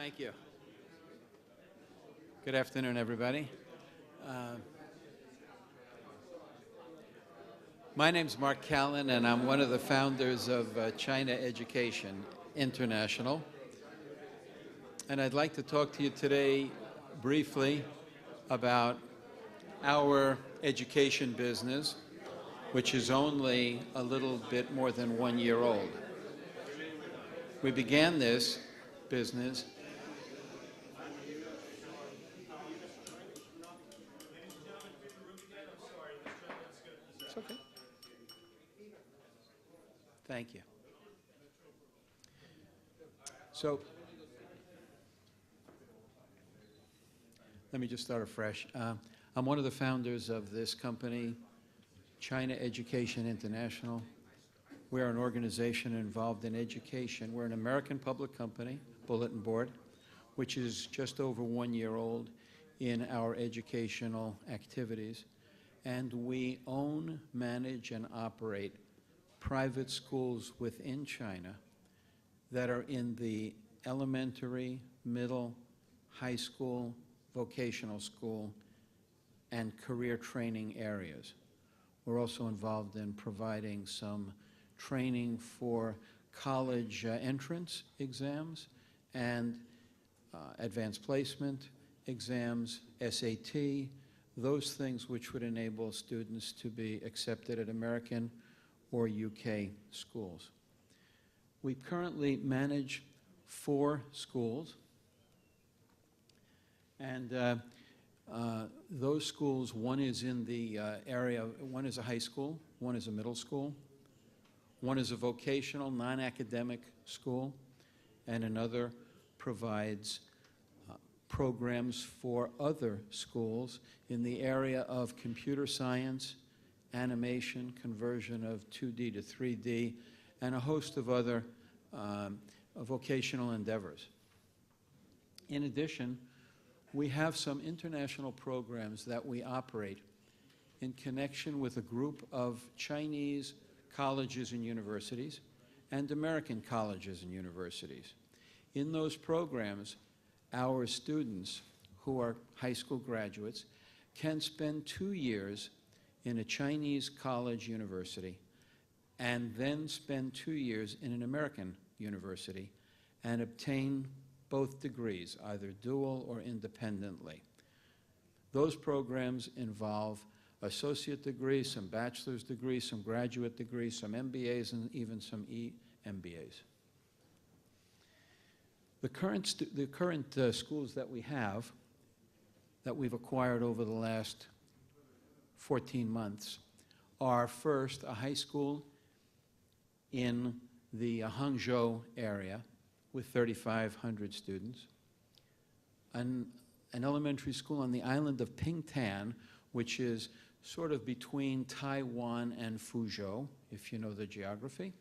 Thank you. Good afternoon, everybody. My name's Mark Callan, and I'm one of the founders of China Education International. And I'd like to talk to you today briefly about our education business, which is only a little bit more than 1 year old. We began this business It's okay. Thank you. So, let me just start afresh. I'm one of the founders of this company, China Education International. We are an organization involved in education. We're an American public company, bulletin board, which is just over 1 year old in our educational activities. And we own, manage, and operate private schools within China that are in the elementary, middle, high school, vocational school, and career training areas. We're also involved in providing some training for college entrance exams and advanced placement exams, SAT, those things which would enable students to be accepted at American or UK schools. We currently manage 4 schools, and those schools, one is in the area, one is a high school, one is a middle school, one is a vocational, non-academic school, and another provides programs for other schools in the area of computer science, animation, conversion of 2D to 3D, and a host of other vocational endeavors. In addition, we have some international programs that we operate in connection with a group of Chinese colleges and universities and American colleges and universities. In those programs, our students, who are high school graduates, can spend 2 years in a Chinese college university and then spend 2 years in an American university and obtain both degrees, either dual or independently. Those programs involve associate degrees, some bachelor's degrees, some graduate degrees, some MBAs, and even some EMBAs. The current schools that we have, that we've acquired over the last 14 months, are first a high school in the Hangzhou area with 3,500 students, an elementary school on the island of Pingtan, which is sort of between Taiwan and Fuzhou, if you know the geography,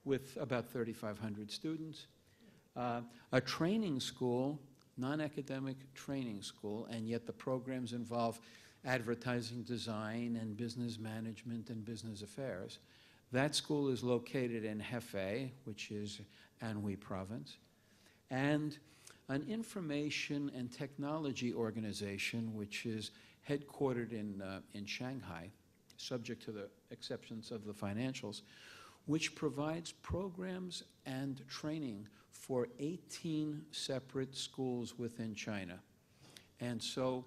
with about 3,500 students. A training school, non-academic training school, and yet the programs involve advertising design and business management and business affairs. That school is located in Hefei, which is Anhui province, and an information and technology organization which is headquartered in Shanghai, subject to the exceptions of the financials, which provides programs and training for 18 separate schools within China. And so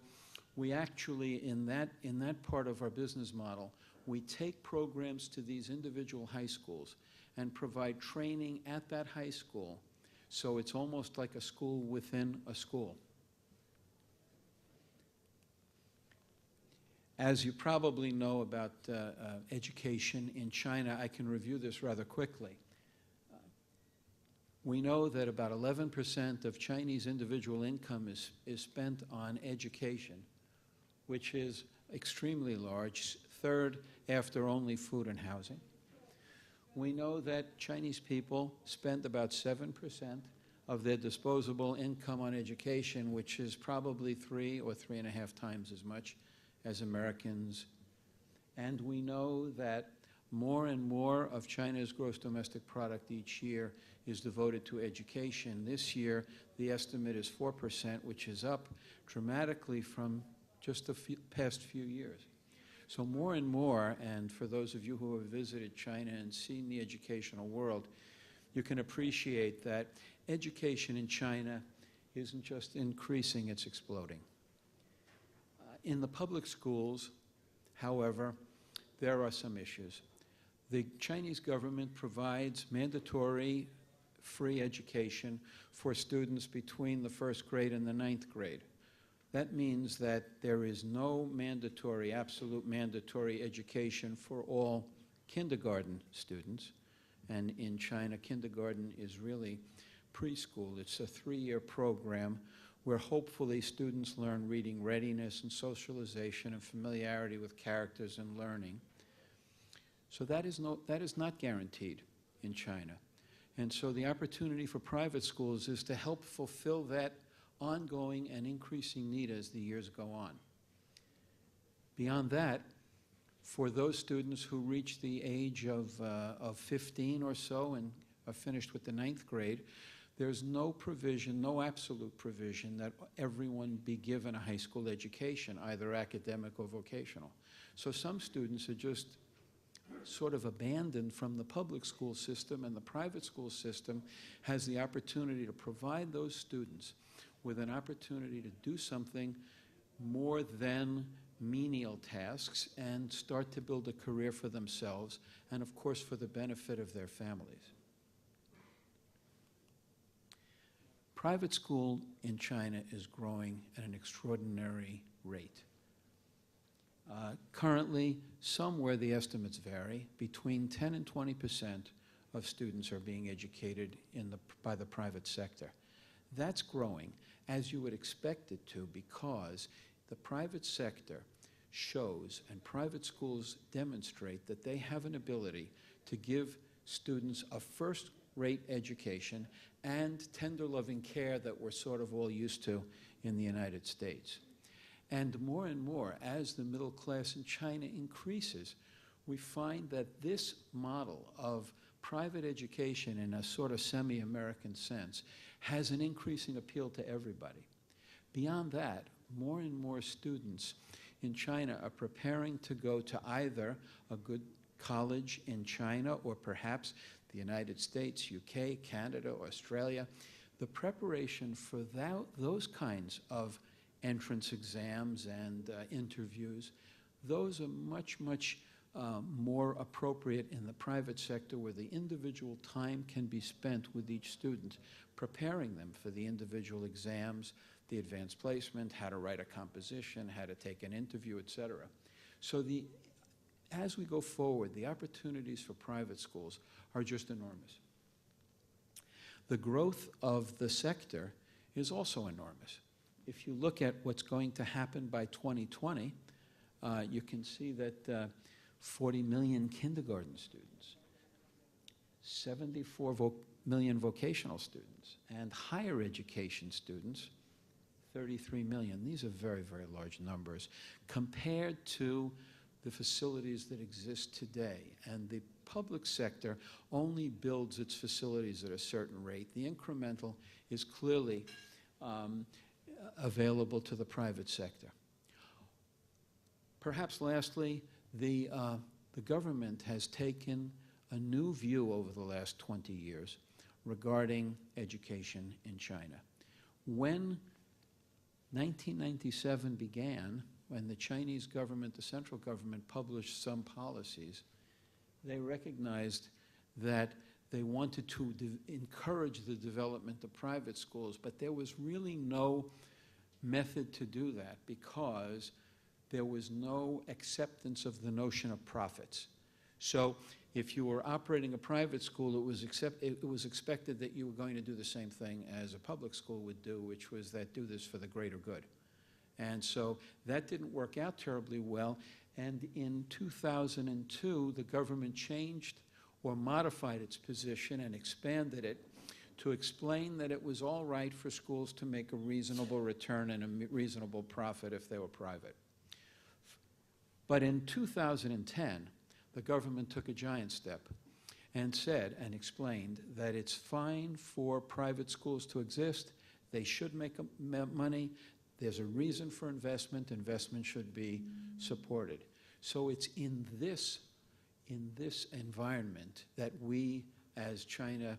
we actually, in that part of our business model, we take programs to these individual high schools and provide training at that high school. So it's almost like a school within a school. As you probably know about education in China, I can review this rather quickly. We know that about 11% of Chinese individual income is spent on education, which is extremely large, third after only food and housing. We know that Chinese people spend about 7% of their disposable income on education, which is probably 3 or 3.5 times as much as Americans. And we know that more and more of China's gross domestic product each year is devoted to education. This year, the estimate is 4%, which is up dramatically from just the past few years. So more and more, and for those of you who have visited China and seen the educational world, you can appreciate that education in China isn't just increasing, it's exploding. In the public schools, however, there are some issues. The Chinese government provides mandatory free education for students between the 1st grade and the 9th grade. That means that there is no mandatory, absolute mandatory education for all kindergarten students. And in China, kindergarten is really preschool. It's a 3-year program where hopefully students learn reading readiness and socialization and familiarity with characters and learning. So that is not guaranteed in China. And so the opportunity for private schools is to help fulfill that ongoing and increasing need as the years go on. Beyond that, for those students who reach the age of 15 or so and are finished with the 9th grade, there's no provision, no absolute provision that everyone be given a high school education, either academic or vocational. So some students are just sort of abandoned from the public school system, and the private school system has the opportunity to provide those students with an opportunity to do something more than menial tasks and start to build a career for themselves and, of course, for the benefit of their families. Private school in China is growing at an extraordinary rate. Currently, somewhere the estimates vary, between 10 and 20% of students are being educated by the private sector. That's growing, as you would expect it to, because the private sector shows and private schools demonstrate that they have an ability to give students a first-rate education and tender loving care that we're sort of all used to in the United States. And more, as the middle class in China increases, we find that this model of private education in a sort of semi-American sense has an increasing appeal to everybody. Beyond that, more and more students in China are preparing to go to either a good college in China or perhaps the United States, UK, Canada, Australia. The preparation for those kinds of entrance exams and interviews, those are much more appropriate in the private sector, where the individual time can be spent with each student, preparing them for the individual exams, the advanced placement, how to write a composition, how to take an interview, etc. So as we go forward, the opportunities for private schools are just enormous. The growth of the sector is also enormous. If you look at what's going to happen by 2020, you can see that 40 million kindergarten students, 74 million vocational students, and higher education students, 33 million. These are very, very large numbers compared to the facilities that exist today. And the public sector only builds its facilities at a certain rate. The incremental is clearly available to the private sector. Perhaps lastly, the government has taken a new view over the last 20 years regarding education in China. When 1997 began, when the Chinese government, the central government, published some policies, they recognized that they wanted to encourage the development of private schools, but there was really no method to do that because there was no acceptance of the notion of profits. So if you were operating a private school, it was expected that you were going to do the same thing as a public school would do, which was that do this for the greater good. And so that didn't work out terribly well. And in 2002, the government changed or modified its position and expanded it to explain that it was all right for schools to make a reasonable return and a reasonable profit if they were private. But in 2010, the government took a giant step and said and explained that it's fine for private schools to exist. They should make money. There's a reason for investment. Investment should be supported. So it's in this environment that we, as China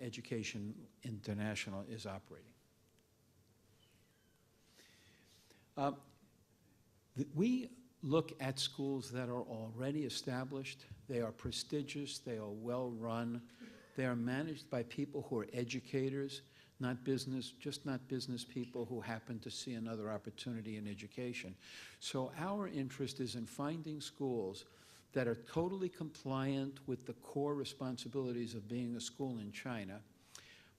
Education International, is operating. We look at schools that are already established. They are prestigious. They are well run. They are managed by people who are educators, not business people who happen to see another opportunity in education. So our interest is in finding schools that are totally compliant with the core responsibilities of being a school in China,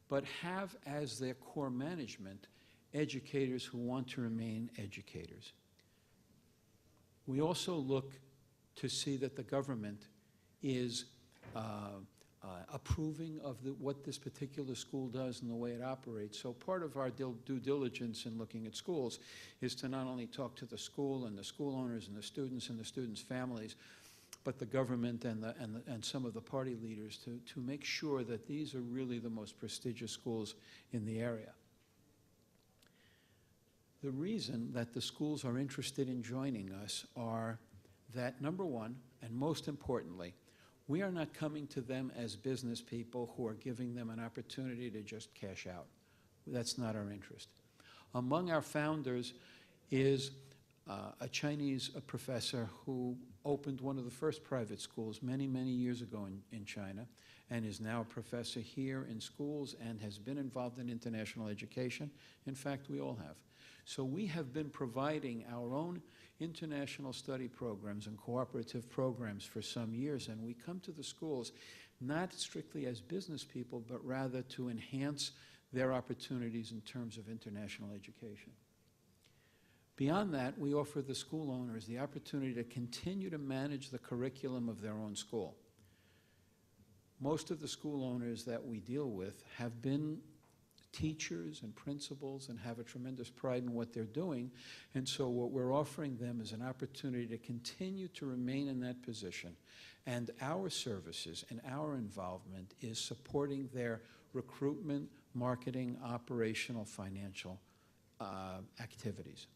but have as their core management educators who want to remain educators. We also look to see that the government is approving of what this particular school does and the way it operates. So part of our due diligence in looking at schools is to not only talk to the school and the school owners and the students' families, but the government and some of the party leaders to make sure that these are really the most prestigious schools in the area. The reason that the schools are interested in joining us are that, number one, and most importantly, we are not coming to them as business people who are giving them an opportunity to just cash out. That's not our interest. Among our founders is a Chinese professor who opened one of the first private schools many, many years ago in China, and is now a professor here in schools and has been involved in international education. In fact, we all have. So we have been providing our own international study programs and cooperative programs for some years, and we come to the schools not strictly as business people, but rather to enhance their opportunities in terms of international education. Beyond that, we offer the school owners the opportunity to continue to manage the curriculum of their own school. Most of the school owners that we deal with have been teachers and principals and have a tremendous pride in what they're doing, and so what we're offering them is an opportunity to continue to remain in that position, and our services and our involvement is supporting their recruitment, marketing, operational, financial activities.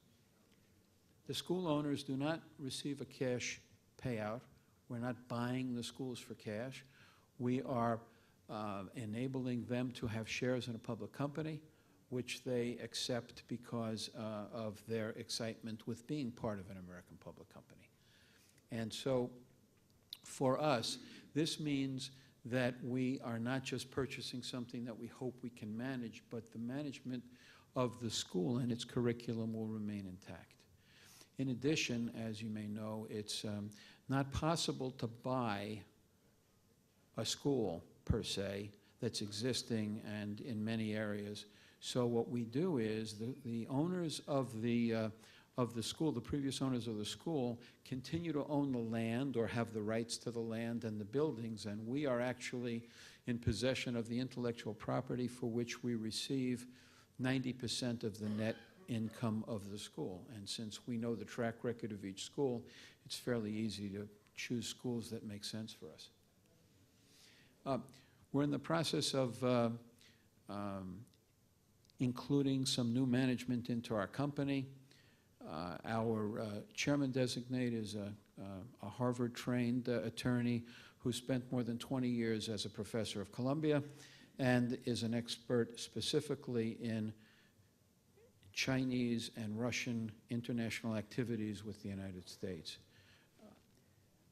The school owners do not receive a cash payout. We're not buying the schools for cash. We are enabling them to have shares in a public company, which they accept because of their excitement with being part of an American public company. And so for us, this means that we are not just purchasing something that we hope we can manage, but the management of the school and its curriculum will remain intact. In addition, as you may know, it's not possible to buy a school per se that's existing and in many areas. So what we do is the owners of the school, the previous owners of the school, continue to own the land or have the rights to the land and the buildings, and we are actually in possession of the intellectual property for which we receive 90% of the net income of the school. And since we know the track record of each school, it's fairly easy to choose schools that make sense for us. We're in the process of including some new management into our company. Our chairman designate is a Harvard-trained attorney who spent more than 20 years as a professor of Columbia and is an expert specifically in Chinese and Russian international activities with the United States.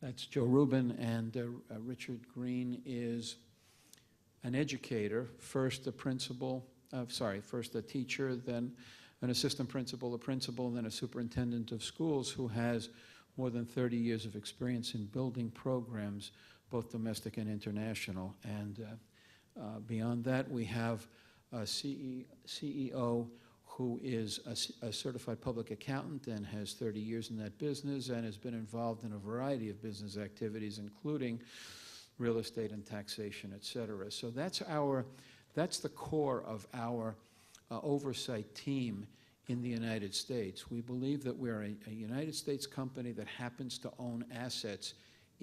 That's Joe Rubin, and Richard Green is an educator, first a teacher, then an assistant principal, a principal, and then a superintendent of schools who has more than 30 years of experience in building programs, both domestic and international. And beyond that, we have a CEO who is a certified public accountant and has 30 years in that business and has been involved in a variety of business activities, including real estate and taxation, et cetera. So that's the core of our oversight team in the United States. We believe that we're a United States company that happens to own assets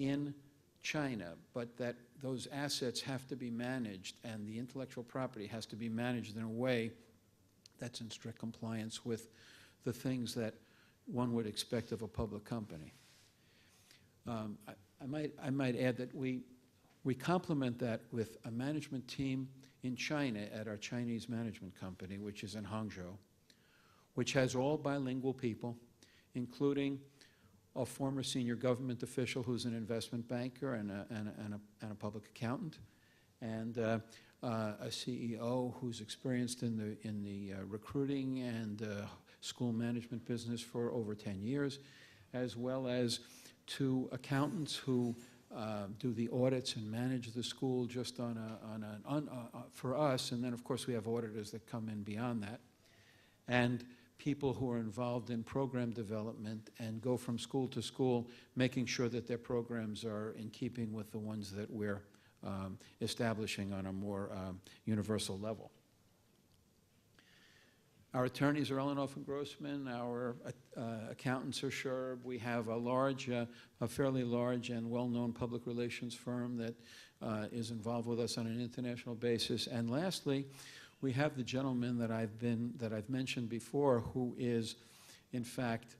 in China, but that those assets have to be managed and the intellectual property has to be managed in a way that's in strict compliance with the things that one would expect of a public company. I might add that we complement that with a management team in China at our Chinese management company, which is in Hangzhou, which has all bilingual people, including a former senior government official who's an investment banker and a public accountant, and a CEO who's experienced in the recruiting and school management business for over 10 years, as well as 2 accountants who do the audits and manage the school just for us, and then of course we have auditors that come in beyond that, and people who are involved in program development and go from school to school, making sure that their programs are in keeping with the ones that we're establishing on a more universal level. Our attorneys are Ellenhoff and Grossman. Our accountants are Sherb. We have a fairly large and well-known public relations firm that is involved with us on an international basis. And lastly, we have the gentleman that I've mentioned before, who is, in fact,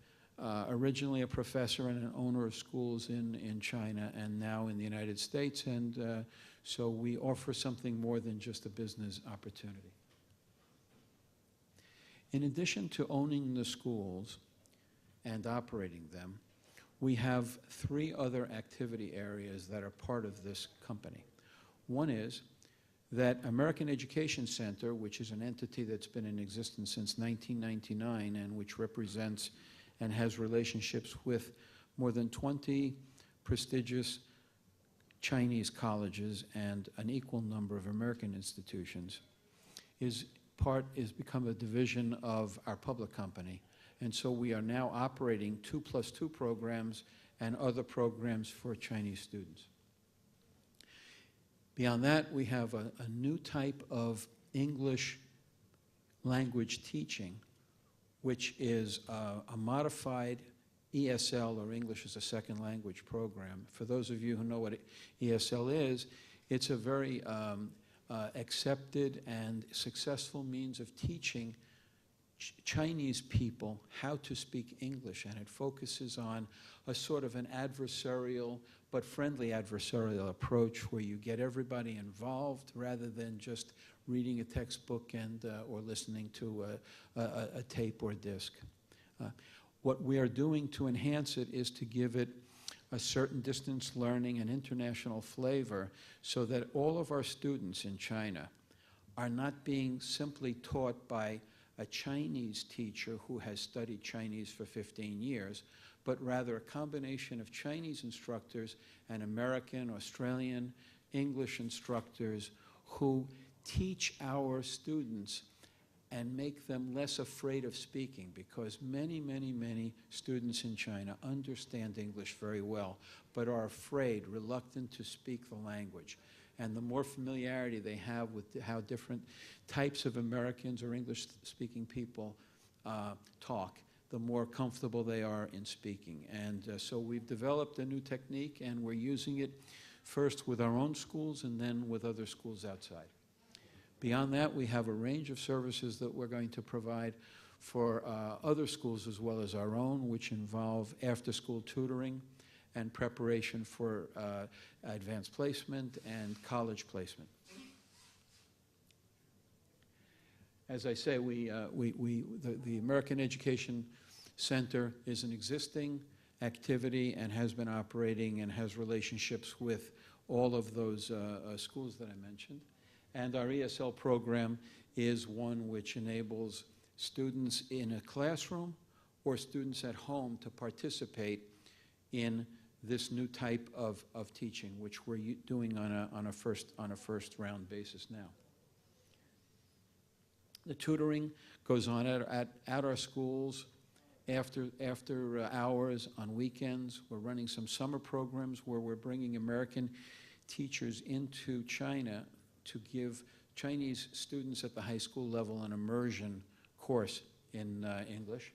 originally a professor and an owner of schools in China and now in the United States. And so we offer something more than just a business opportunity. In addition to owning the schools and operating them, we have 3 other activity areas that are part of this company. One is that American Education Center, which is an entity that's been in existence since 1999 and which represents and has relationships with more than 20 prestigious Chinese colleges and an equal number of American institutions, is become a division of our public company. And so we are now operating 2+2 programs and other programs for Chinese students. Beyond that, we have a new type of English language teaching, which is a modified ESL, or English as a Second Language program. For those of you who know what ESL is, it's a very accepted and successful means of teaching Chinese people how to speak English, and it focuses on a sort of an adversarial but friendly adversarial approach where you get everybody involved rather than just reading a textbook and or listening to a tape or disc. What we are doing to enhance it is to give it a certain distance learning and international flavor so that all of our students in China are not being simply taught by a Chinese teacher who has studied Chinese for 15 years, but rather a combination of Chinese instructors and American, Australian, English instructors who teach our students and make them less afraid of speaking, because many, many, many students in China understand English very well, but are afraid, reluctant to speak the language. And the more familiarity they have with how different types of Americans or English-speaking people talk, the more comfortable they are in speaking. And so we've developed a new technique, and we're using it first with our own schools and then with other schools outside. Beyond that, we have a range of services that we're going to provide for other schools as well as our own, which involve after-school tutoring and preparation for advanced placement and college placement. As I say, the American Education Center is an existing activity and has been operating and has relationships with all of those schools that I mentioned. And our ESL program is one which enables students in a classroom or students at home to participate in this new type of teaching, which we're doing on a first round basis now. The tutoring goes on at our schools after hours, on weekends. We're running some summer programs where we're bringing American teachers into China to give Chinese students at the high school level an immersion course in English.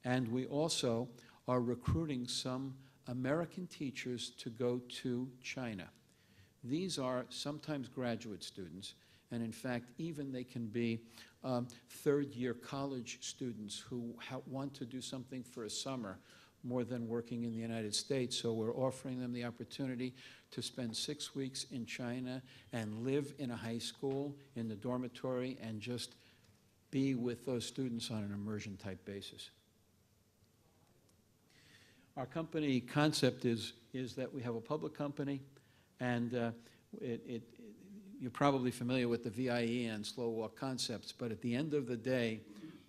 And we also are recruiting some American teachers to go to China. These are sometimes graduate students, and in fact, even they can be third-year college students who want to do something for a summer more than working in the United States. So we're offering them the opportunity to spend 6 weeks in China and live in a high school, in the dormitory, and just be with those students on an immersion-type basis. Our company concept is that we have a public company, and you're probably familiar with the VIE and slow walk concepts, but at the end of the day,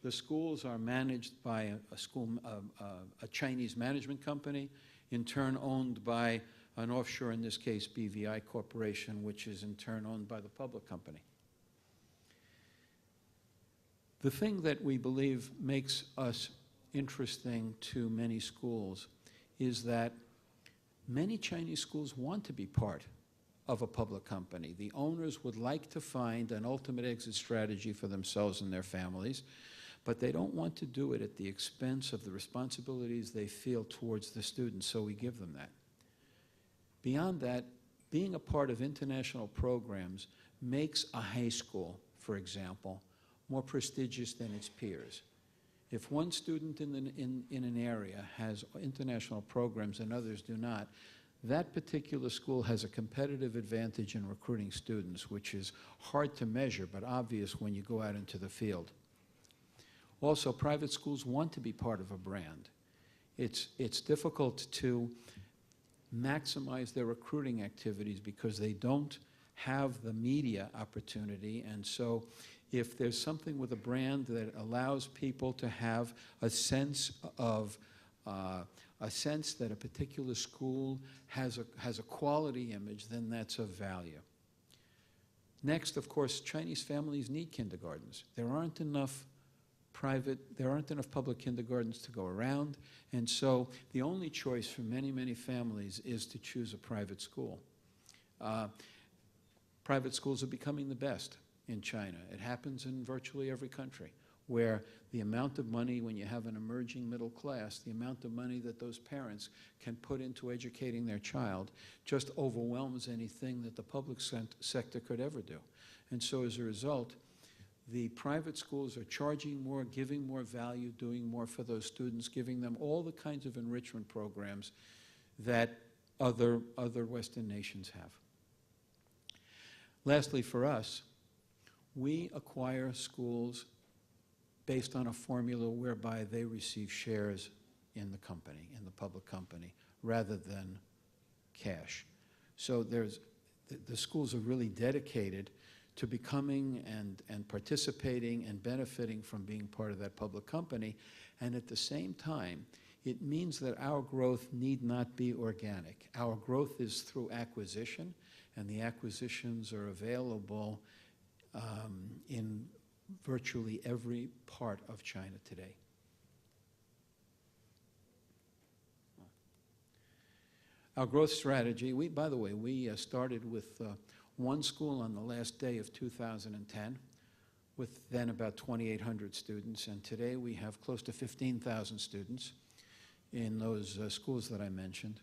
the schools are managed by a Chinese management company, in turn owned by an offshore, in this case, BVI Corporation, which is in turn owned by the public company. The thing that we believe makes us interesting to many schools is that many Chinese schools want to be part of a public company. The owners would like to find an ultimate exit strategy for themselves and their families, but they don't want to do it at the expense of the responsibilities they feel towards the students, so we give them that. Beyond that, being a part of international programs makes a high school, for example, more prestigious than its peers. If one student in an area has international programs and others do not, that particular school has a competitive advantage in recruiting students, which is hard to measure but obvious when you go out into the field. Also, private schools want to be part of a brand. It's difficult to maximize their recruiting activities because they don't have the media opportunity, and so if there's something with a brand that allows people to have a sense of that a particular school has a quality image, then that's of value. Next, of course, Chinese families need kindergartens. There aren't enough public kindergartens to go around, and so the only choice for many, many families is to choose a private school. Private schools are becoming the best in China. It happens in virtually every country, where the amount of money, when you have an emerging middle class, the amount of money that those parents can put into educating their child just overwhelms anything that the public sector could ever do. And so as a result, the private schools are charging more, giving more value, doing more for those students, giving them all the kinds of enrichment programs that other Western nations have. Lastly, for us, we acquire schools based on a formula whereby they receive shares in the company, in the public company, rather than cash. So the schools are really dedicated to becoming and participating and benefiting from being part of that public company, and at the same time, it means that our growth need not be organic. Our growth is through acquisition, and the acquisitions are available in virtually every part of China today. Our growth strategy, by the way, we started with one school on the last day of 2010, with then about 2,800 students, and today we have close to 15,000 students in those schools that I mentioned.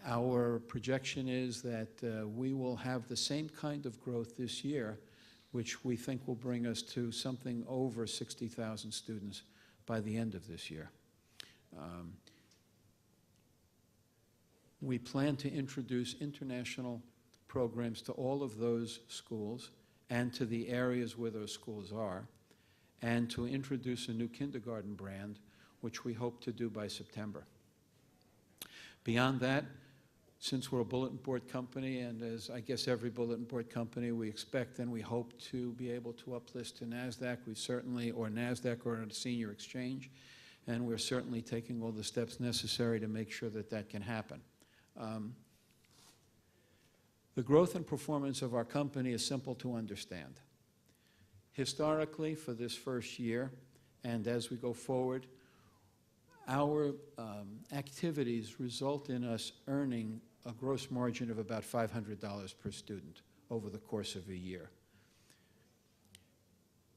Our projection is that we will have the same kind of growth this year, which we think will bring us to something over 60,000 students by the end of this year. We plan to introduce international programs to all of those schools and to the areas where those schools are, and to introduce a new kindergarten brand, which we hope to do by September. Beyond that, since we're a bulletin board company, and as I guess every bulletin board company, we expect and we hope to be able to uplist to NASDAQ. We certainly, or NASDAQ or a senior exchange, and we're certainly taking all the steps necessary to make sure that that can happen. The growth and performance of our company is simple to understand. Historically, for this first year, and as we go forward, our activities result in us earning a gross margin of about $500 per student over the course of a year.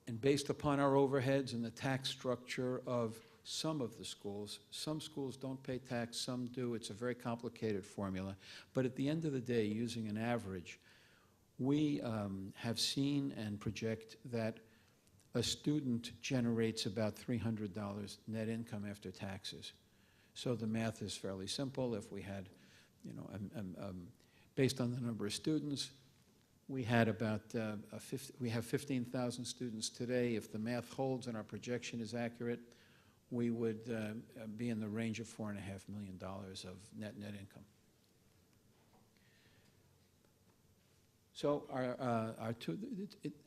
And based upon our overheads and the tax structure of some of the schools. Some schools don't pay tax, some do. It's a very complicated formula. But at the end of the day, using an average, we have seen and project that a student generates about $300 net income after taxes. So the math is fairly simple. If we had, based on the number of students, we had about we have 15,000 students today. If the math holds and our projection is accurate, we would be in the range of $4.5 million of net income. So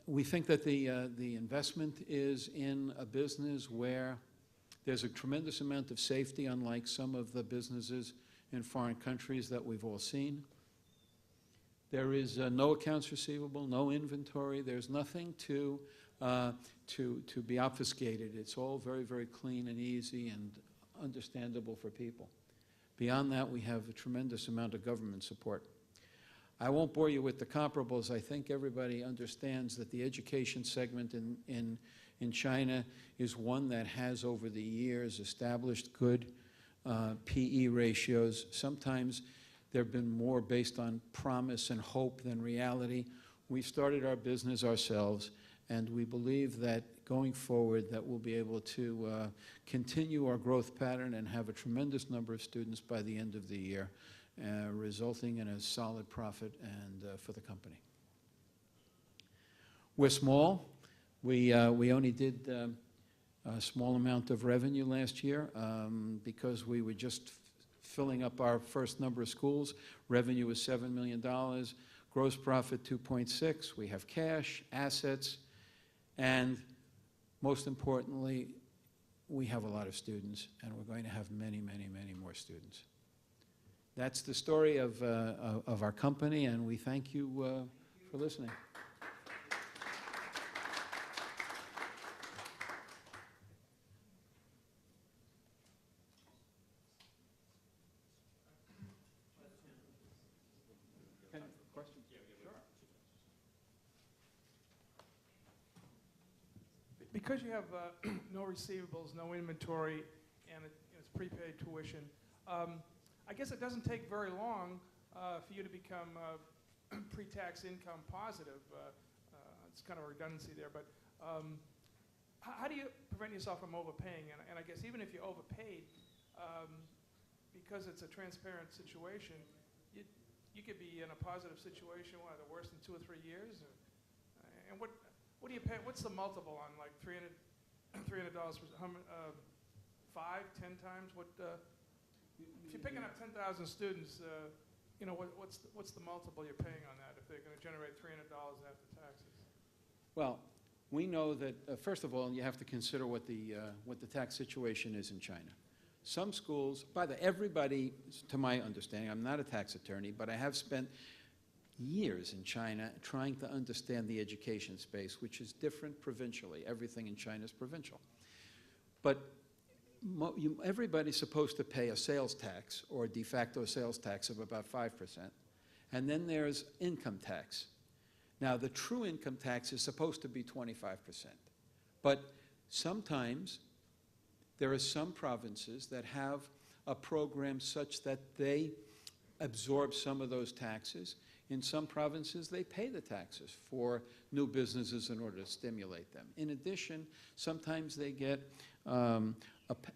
we think that the investment is in a business where there's a tremendous amount of safety, unlike some of the businesses in foreign countries that we've all seen. There is no accounts receivable, no inventory. There's nothing to be obfuscated. It's all very, very clean and easy and understandable for people. Beyond that, we have a tremendous amount of government support. I won't bore you with the comparables. I think everybody understands that the education segment in China is one that has, over the years, established good PE ratios. Sometimes there have been more based on promise and hope than reality. We started our business ourselves, and we believe that going forward that we'll be able to continue our growth pattern and have a tremendous number of students by the end of the year, resulting in a solid profit and for the company. We're small. We only did a small amount of revenue last year because we were just filling up our first number of schools. Revenue was $7 million. Gross profit 2.6. We have cash, assets, and most importantly, we have a lot of students, and we're going to have many, many, many more students. That's the story of our company, and we thank you for listening. Questions? Sure. Because you have no receivables, no inventory, and it's prepaid tuition, I guess it doesn't take very long for you to become pre-tax income positive. It's kind of a redundancy there, but how do you prevent yourself from overpaying? And I guess even if you overpaid, because it's a transparent situation, you could be in a positive situation, what, the worst in 2 or 3 years? And what do you pay? What's the multiple on like $300 for 5, 10 times? What? If you're picking up 10,000 students, what's the multiple you're paying on that if they're going to generate $300 after taxes? Well, we know that first of all, you have to consider what the tax situation is in China. Some schools, everybody, to my understanding, I'm not a tax attorney, but I have spent years in China trying to understand the education space, which is different provincially. Everything in China is provincial. But everybody's supposed to pay a sales tax or de facto sales tax of about 5%. And then there's income tax. Now, the true income tax is supposed to be 25%. But sometimes there are some provinces that have a program such that they absorb some of those taxes. In some provinces, they pay the taxes for new businesses in order to stimulate them. In addition, sometimes they get an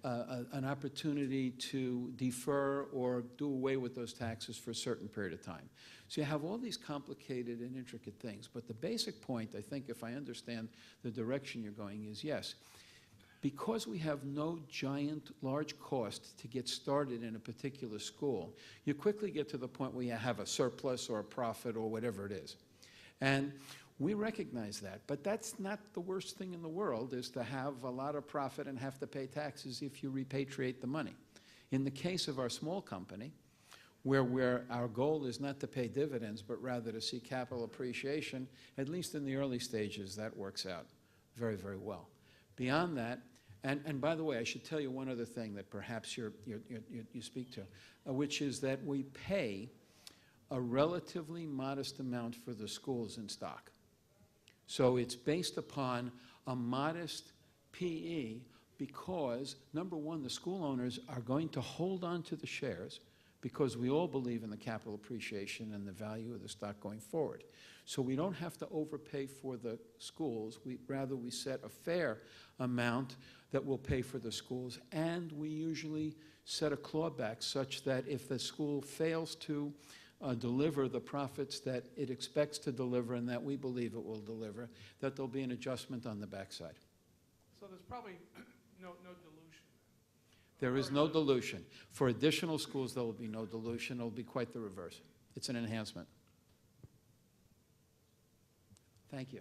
opportunity to defer or do away with those taxes for a certain period of time. So you have all these complicated and intricate things. But the basic point, I think, if I understand the direction you're going, is yes. Because we have no giant, large cost to get started in a particular school, you quickly get to the point where you have a surplus or a profit or whatever it is. And we recognize that, but that's not the worst thing in the world, is to have a lot of profit and have to pay taxes if you repatriate the money. In the case of our small company, where our goal is not to pay dividends, but rather to see capital appreciation, at least in the early stages, that works out very, very well. Beyond that, and by the way, I should tell you one other thing that perhaps you speak to, which is that we pay a relatively modest amount for the schools in stock. So it's based upon a modest PE, because, number one, the school owners are going to hold on to the shares because we all believe in the capital appreciation and the value of the stock going forward. So we don't have to overpay for the schools. Rather, we set a fair amount that will pay for the schools, and we usually set a clawback such that if the school fails to deliver the profits that it expects to deliver and that we believe it will deliver, that there'll be an adjustment on the backside. So there's probably no dilution. There is no dilution. For additional schools, there will be no dilution. It'll be quite the reverse. It's an enhancement. Thank you.